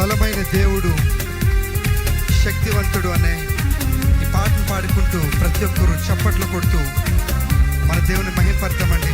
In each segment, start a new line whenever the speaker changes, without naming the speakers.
బలమైన దేవుడు, శక్తివంతుడు అనే ఈ పాటను పాడుకుంటూ ప్రతి ఒక్కరూ చప్పట్లు కొడుతూ మన దేవుని మహిమపడతామండి.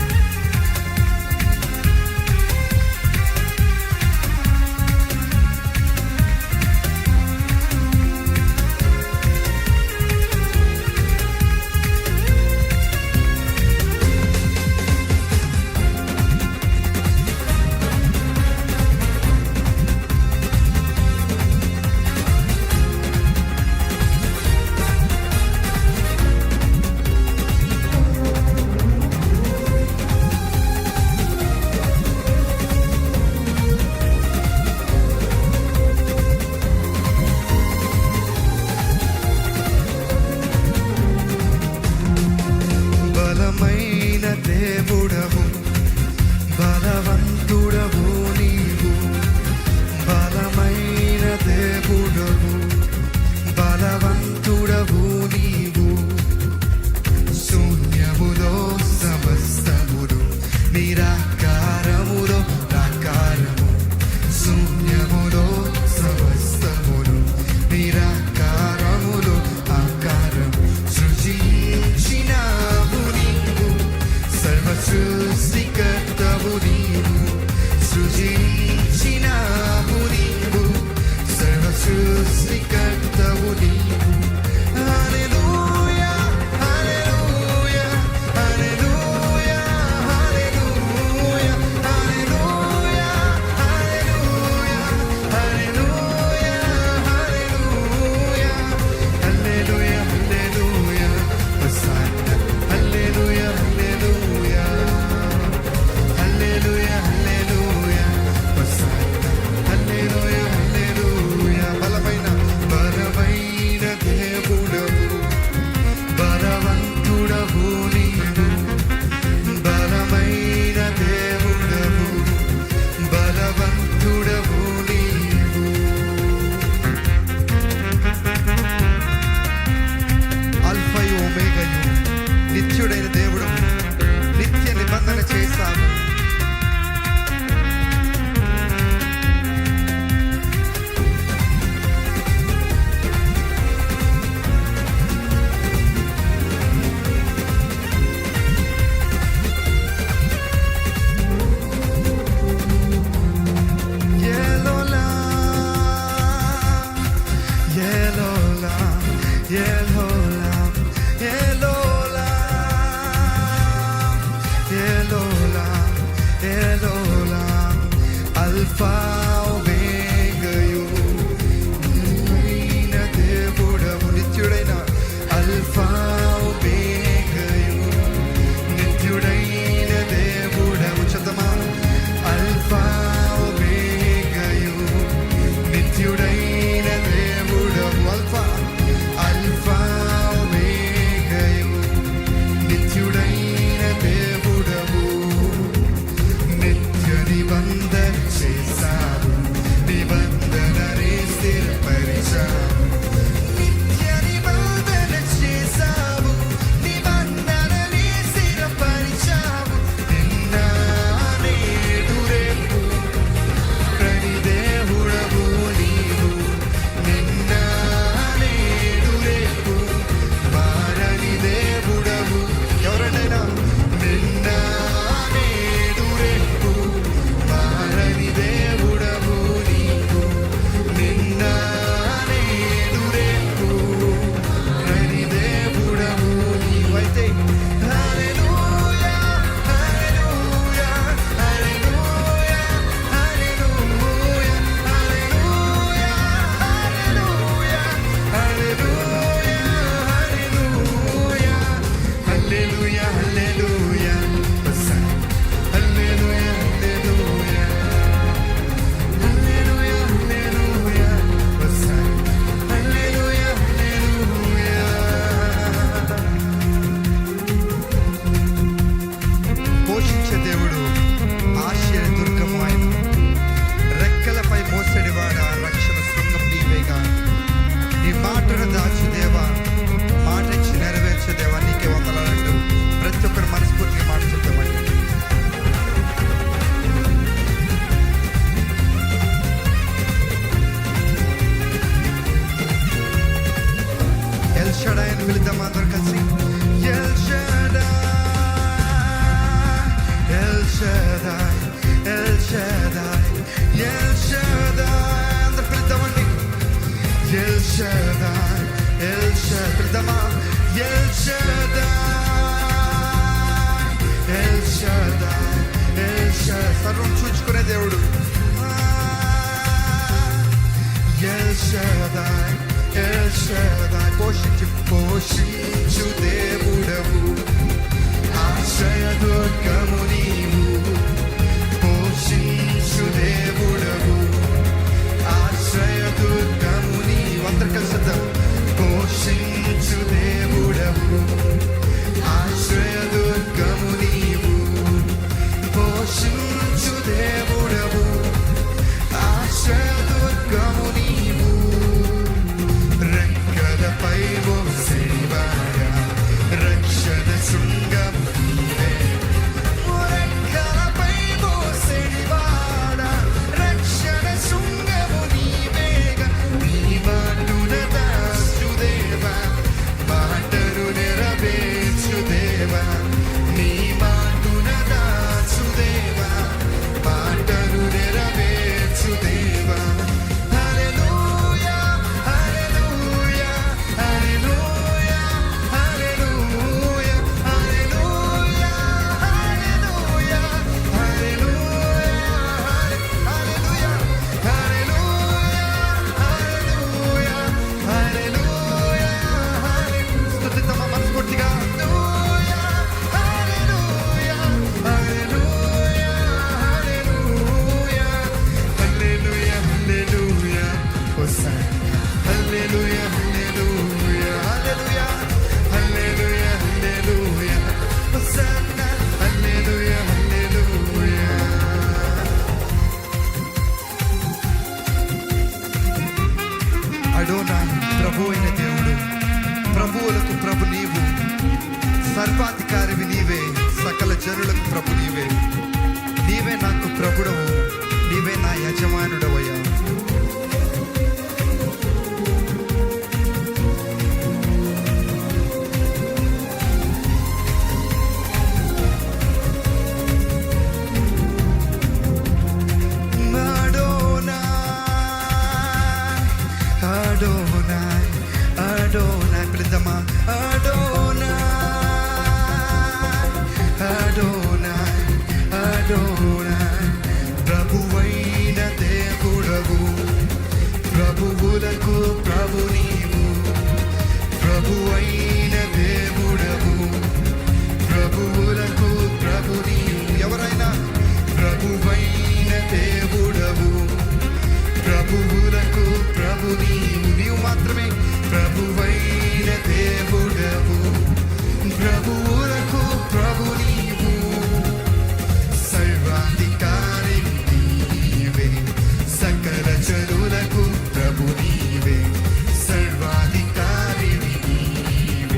బలమైన దేవుడవు, బలవంతుడవు నీవు, బలమైన దేవుడవు, బలవంతుడవు నీవు. శూన్యములో సమస్తములు నిరాకారములో రాకారము, శూన్యములో సమస్తములు నిరాకారములో ఆకారము. సృజించినావు నీవు, సర్వ సృష్టికర్తవు నీవు, సృజించినావు నీవు, సర్వ సృష్టికర్తవు నీవు. హల్లెలూయా హల్లెలూయా హల్లెలూయా హల్లెలూయా హల్లెలూయా హల్లెలూయా హల్లెలూయా హల్లెలూయా హల్లెలూయా హల్లెలూయా హోసన్నా హల్లెలూయా హల్లెలూయా హల్లెలూయా హల్లెలూయా హోసన్నా హల్లెలూయా హల్లెలూయా. బలమైన దేవుడవు, బలవంతుడవు నీవు, బలమైన దేవుడవు, బలవంతుడవు నీవు. అల్ఫయు ఒమేగయు, నిత్యుడైన దేవుడు, నిత్య నిబంధన చేశావు. Yelola, Yelola, Yelola, Yelola, Yelola, Yelola, Alpha Omega-యు, నిత్యుడైన దేవుడవు, నిత్యుడైన Alpha Omega-యు, నిత్యుడైన దేవుడవు. చదమా, Alpha Omega-యు, నిత్యుడైన దేవుడవు. అల్ఫా అల్ఫా ఒమేగయు, నిత్యుడైన దేవుడవు, నిత్య నిబంధన చేశావు. సర్వం చూచుకునే దేవుడు. ఎల్ షదాయ్, ఎల్ షదాయ్, పోషించు దేవుడవు, ఆశ్రయ దుర్గము నీవు. పోషించు దేవుడవు, ఆశ్రయ దుర్గము నీవు. అందరు కలిసి పోషించు దేవుడవు, ఆశ్రయ దుర్గము నీవు. పోషించు దేవుడవు, ఆశ్రయ దుర్గము నీవు. రెక్కలపై మోసేవాడా, రక్షణ శృంగం నీవే. రెక్కలపై మోసేవాడా, రక్షణ శృంగము నీవేగా. నీ మాటను దాచుదేవా, మాటను నెరవేర్చుదేవా. నీ మాటను దాచుదేవా, మాటను నెరవేర్చుదేవా. హల్లెలూయా, హల్లెలూయా, హల్లెలూయా, హల్లెలూయా, హల్లెలూయా, హల్లెలూయా, హల్లెలూయా, హల్లెలూయా, హల్లెలూయా, హల్లెలూయా, హల్లెలూయా. స్తుతిద్దామా మనస్ఫూర్తిగా? హల్లెలూయా, హల్లెలూయా, హల్లెలూయా, హల్లెలూయా, హల్లెలూయా, హల్లెలూయా, హోసన్నా. హల్లెలూయా, హల్లెలూయా, హల్లెలూయా, హల్లెలూయా, హల్లెలూయా, హోసన్నా. హల్లెలూయా, హల్లెలూయా. అడోనాయ్, ప్రభు అయిన దేవుడు, ప్రభువులకు ప్రభు నీవు. సర్వాధికారివి నీవే, సకల జనులకు ప్రభు నీవే. నీవే నాకు ప్రభుడవు, నీవే నా యజమానుడవయ్యా. అడోనాయ్, అడోనాయ్, పిలుద్దామా? అడోనాయ్, అడోనాయ్, అడోనాయ్. ప్రభువైన దేవుడవు, ప్రభువులకు ప్రభు నీవు. ప్రభువైన దేవుడవు, ప్రభువులకు ప్రభు నీవు. ఎవరైనా ప్రభువైన దేవుడవు, ప్రభువులకు ప్రభు నీవు. నీవు మాత్రమే ప్రభువైన దేవుడవు, ప్రభువులకు ప్రభు నీవు. సర్వాధికారి నీవే, సకల జనులకు ప్రభు నీవే. సర్వాధికారి నీవే,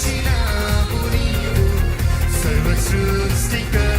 రక్షించినావు నీవు సర్వ సృష్టికర్త